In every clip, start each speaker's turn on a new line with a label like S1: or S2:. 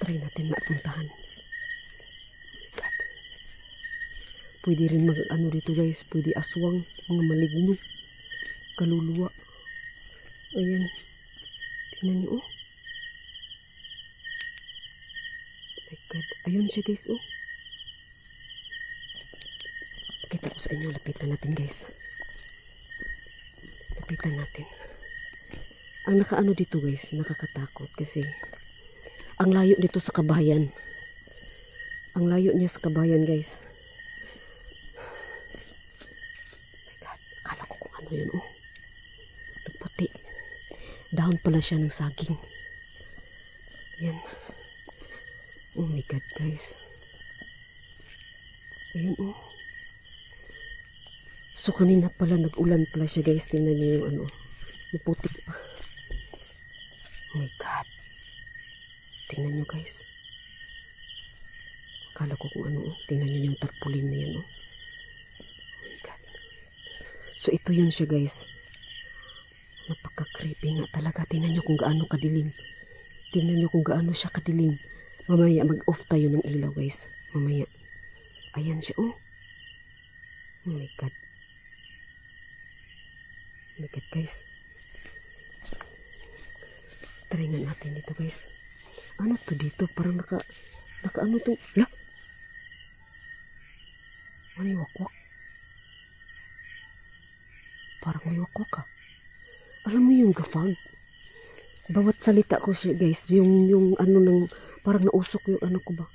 S1: Try natin mapuntahan. God. Pwede rin mag ano dito guys. Pwede aswang. Mga maligno. Kaluluwa. Ayan. Tingnan nyo oh. My God. Ayun siya guys oh. Kita ko sa inyo. Lapitan natin guys. Lapitan natin. Ang nakaano dito guys. Nakakatakot kasi ang layo dito sa kabayan. Ang layo niya sa kabayan guys. My God. Akala ko kung ano yun oh. Puti. Dahon pala siya ng saging. Yan. Oh my God guys. Ayan oh. So kanina pala nag-ulan pala siya guys. Tingnan niyo yung ano. Maputi pa. Oh my God. Tingnan nyo guys. Akala ko kung ano oh. Tingnan nyo yung tarpaulin na yan oh. Oh my God. So ito yun siya guys. Napaka-creepy nga talaga. Tingnan nyo kung gaano kadilim. Tingnan nyo kung gaano siya kadilim. Mamaya mag-off tayo ng ilaw guys. Mamaya. Ayan siya oh. Oh my God. Oh my God guys. Try nga natin dito guys. Ano to dito? Parang naka ano to? Lah! Ano yung wakwak? Parang may wakwak ah. Alam mo yung gafag? Bawat salita ko siya guys. Yung ano ng parang nausok yung ano ko ba?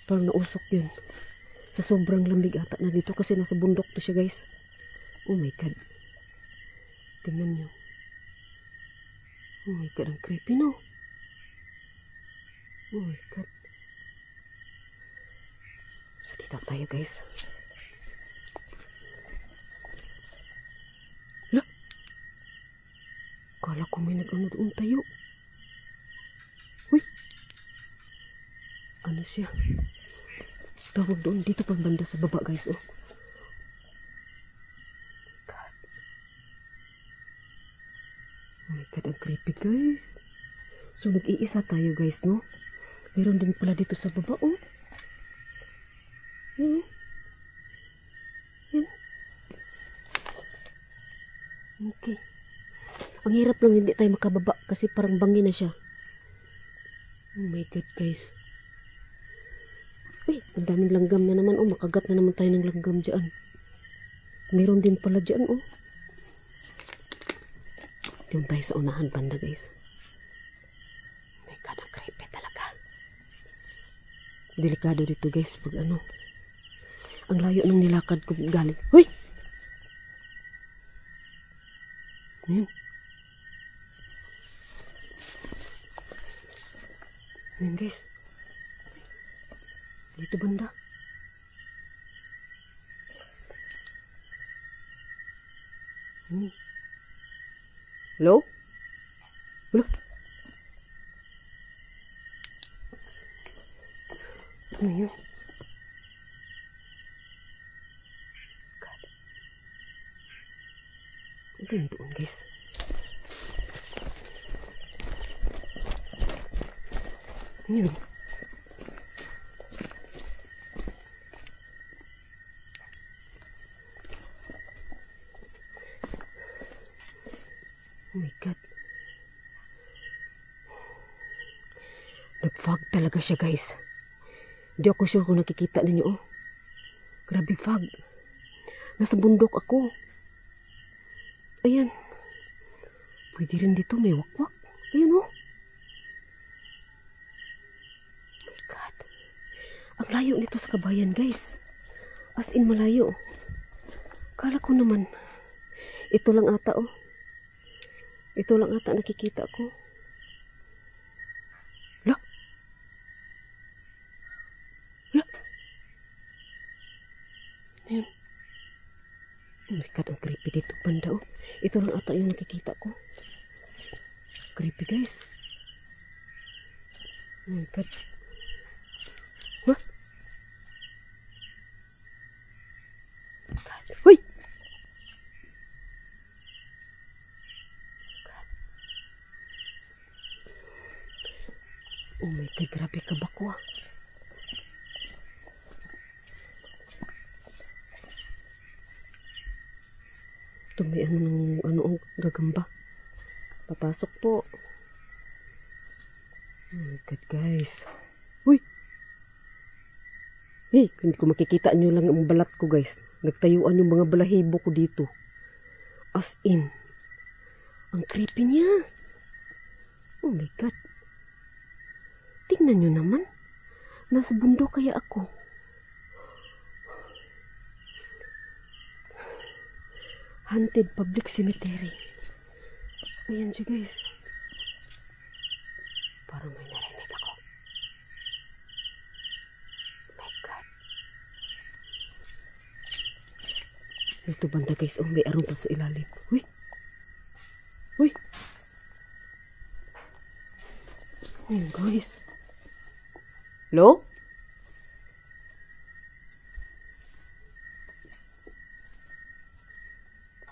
S1: Parang nausok yun. Sa sobrang lamig ata na dito kasi nasa bundok to siya guys. Oh my God. Tingnan nyo. Oh my God. Ang creepy no? Oh my God. So dito tayo guys. Lah! Kala ko may nag-ano doon tayo. Uy! Ano siya? Tawag doon. Dito pang banda sa baba guys oh. God. Oh my God. Ang creepy guys. So nag-iisa tayo guys no? Meron din pala dito sa baba oh. Yan. Yan. Okay. Ang hirap lang hindi tayo makababa kasi parang bangi na siya. Oh my God guys. Ay, ang daming langgam na naman oh. Makagat na naman tayo ng langgam dyan. Meron din pala dyan oh. Doon tayo sa unahan banda guys. Oh my God, ang creepy talaga. Delikado dito guys pag ano. Ang layo ng nilakad ko galing. Hoy! Ayan. Ayan guys. Dito banda. Hello? Hello? Ano yun? God. Ano yun doon guys? Ano yun? Oh my God. Nag-fog talaga siya guys. Hindi ako sure kung nakikita ninyo oh. Grabe fog. Nasa bundok ako. Ayan. Pwede rin dito may wakwak. Ayan oh. Oh my God. Ang layo nito sa kabayan guys. As in malayo. Kala ko naman. Ito lang ata oh. Ito lang ata nakikita ko. Lah. Lah. Ayan. Oh my God, ang creepy dito banda oh. Ito lang ata yung nakikita ko. Creepy guys. Oh my God. Huh? God. Hoy! Oh my God, grabe ka ba ko ah. Ito may ano gagamba. Papasok po. Oh my God, guys. Uy! Hey, hindi ko makikita nyo lang ang balat ko, guys. Nagtayuan yung mga balahibo ko dito. As in. Ang creepy niya. Oh my God. Tingnan nyo naman. Nasa bundok kaya ako. Haunted public cemetery. Ayan siya, guys. Parang may narinig ako. Oh my God. Ito banda, guys. Oh, may arong pa sa ilalim. Uy! Uy! Ayan, guys. Hello?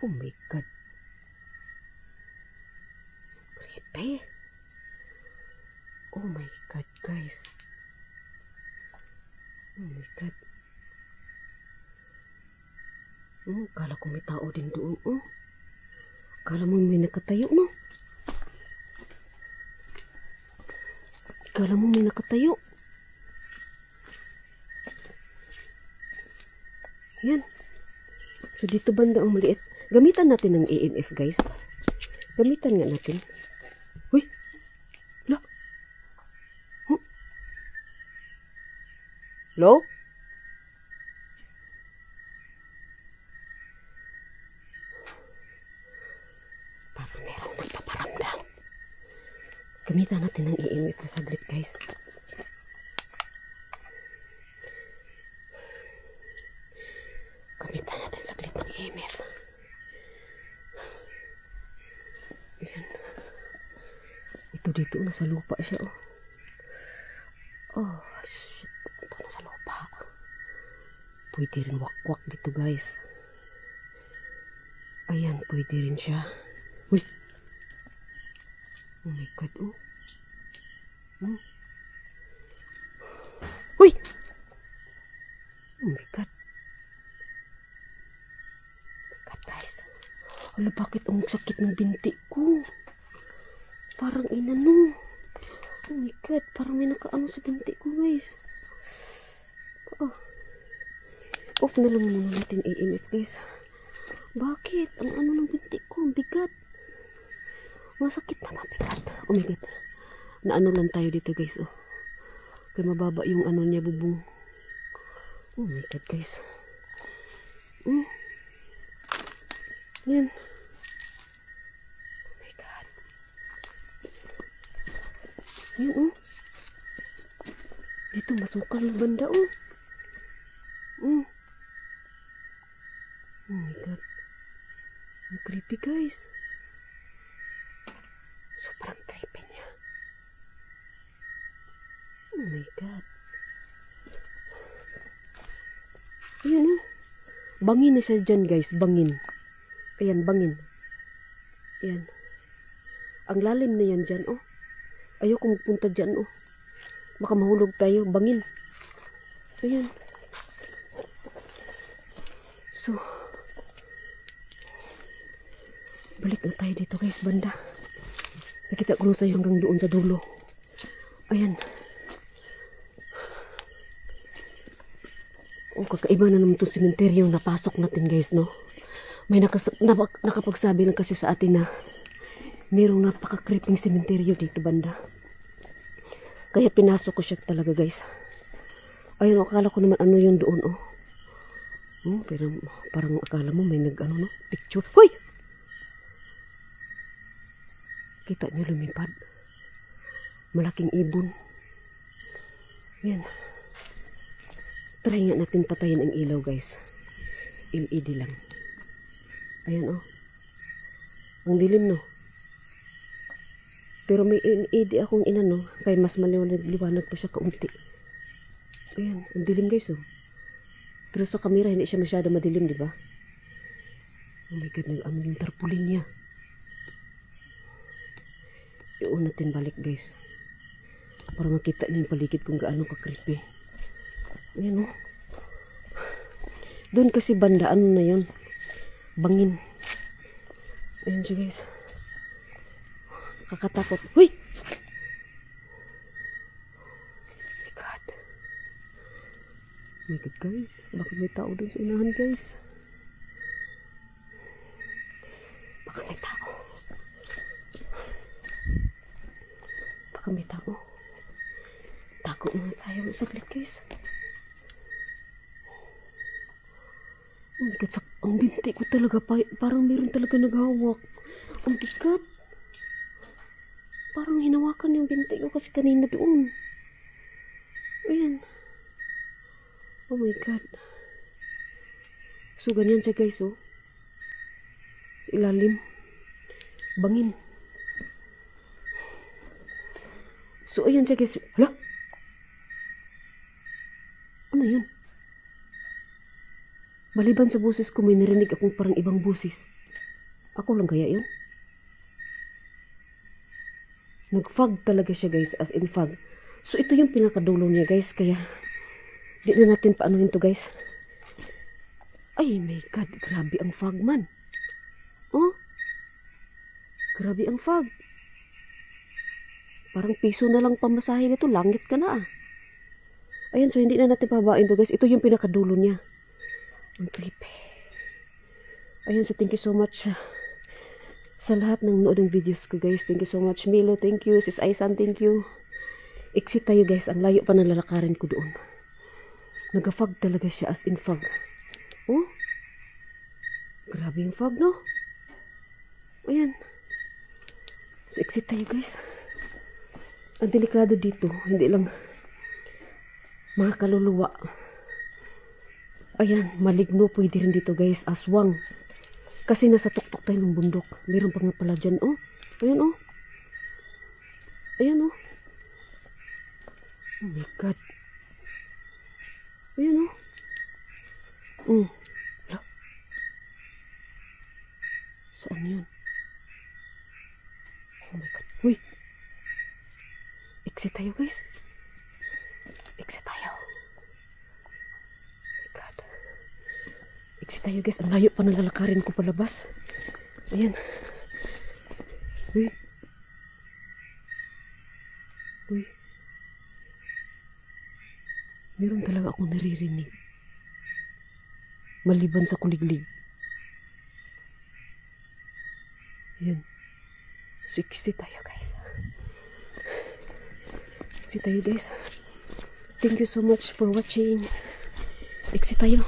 S1: Oh my God. Creepy. Oh my God, guys. Oh my God. Kala ko may tao din doon. Kala mo may nakatayo, no? Kala mo may nakatayo. Yan. So, dito banda ang maliit. Gamitan natin ng EMF, guys. Gamitan nga natin. Uy! Lo! Lo? Parang merong nagpaparamdam. Gamitan natin ng EMF na saglit, guys. Gamitan natin saglit ng EMF. Ayan. Ito dito, nasa lupa siya, oh. Oh, shit. Ito nasa lupa. Pwede rin wakwak dito, guys. Ayan, pwede rin siya. Uy! Oh my God, oh. Uy! Oh my God. Guys. Ano, bakit ang sakit ng binti ko? Parang inano. Oh my God, parang may nakaano sa binti ko, guys. Off na lang muna natin EMF, guys. Bakit? Ang ano ng binti ko, ang bigat. Masakit na, mabigat. Oh my God. Naano lang tayo dito, guys, oh. Kaya mababa yung ano niya, bubong. Oh my God, guys. Yan. Oh my God. Yan, oh. Dito, masukal ng banda, oh. Oh my God. Ang creepy, guys. Sobrang creepy niya. Oh my God. Ayan, oh. Bangin na siya dyan, guys. Bangin. Ayan, bangin. Ayan. Ang lalim na yan dyan, oh. Ayoko magpunta dyan, oh. Baka mahulog tayo. Bangin. Ayan. So, balik na tayo dito, guys, banda. Nakita ko sa'yo hanggang doon sa dulo. Ayan. Oh, kakaiba na naman itong sementeryo na napasok natin, guys, no? May nakapagsabi lang kasi sa atin na mayroong napaka-creeping sementeryo dito, banda. Kaya pinasok ko siya talaga, guys. Ayun, akala ko naman ano yung doon, oh. Pero parang akala mo may nag-ano, no? Picture. Hoy! Kita niyo lumipad. Malaking ibon. Yan. Try nga natin patayin ang ilaw, guys. LED lang. Ayan, oh. Ang dilim, no? Pero may LED akong inano. Kaya mas maliwanag pa siya kaunti. Ayan. Ang dilim, guys, oh. Pero sa camera, hindi siya masyado madilim, di ba? Oh my God, nag-ano yung tarpaulin niya. Iyon natin balik, guys. Para makita niyo yung paligid kung gaano ka-creepy. Ayan o. Doon kasi banda, ano na yun? Bangin. Ayan siya guys. Kakatakot. Huy! My God. My God guys. Baka may tao doon sa unahan guys. Baka may tao. Baka may tao. Tago muna tayo saglit guys. Oh my God, ang binti ko talaga, parang meron talaga naghawak. Ang bigat. Parang hinawakan yung binti ko kasi kanina doon. Ayan. Oh my God. So, ganyan siya guys, oh. Sa ilalim. Bangin. So, ayan siya guys. Hala! Ano yun? Maliban sa boses ko, may narinig akong parang ibang boses. Ako lang kaya yun? Nag-fog talaga siya guys, as in fog. So ito yung pinakadulo niya guys, kaya di na natin paanuhin to guys. Ay my God, grabe ang fog man. Oh, grabe ang fog. Parang piso na lang pamasahe nito, langit ka na ah. Ayan, so hindi na natin pababain to guys. Ito yung pinakadulo niya. Ang creepy. Ayan, so thank you so much sa lahat ng nood ng videos ko guys. Thank you so much Milo, thank you. Sis Aisan, thank you. Exit tayo guys, ang layo pa ng lalakarin ko doon. Nag-fog talaga siya, as in fog. Oh, grabe yung fog no. Ayan, so exit tayo guys. Ang delikado dito, hindi lang mga kaluluwa. Ayan, maligno pwede rin dito guys, aswang. Kasi nasa tuktok tayo ng bundok. Meron pa nga pala dyan, oh. Ayan, oh. Ayan, oh. Oh my God. Ayan, oh. Hala. Saan yun? Oh my God. Uy. Exit tayo guys. Exit tayo. Exit tayo guys, ang layo pa ng lalakarin ko palabas. Ayan. Uy. Uy. Meron talaga akong naririnig. Maliban sa kuliglig. Ayan. So, exit tayo guys. Exit tayo guys. Thank you so much for watching. Exit tayo.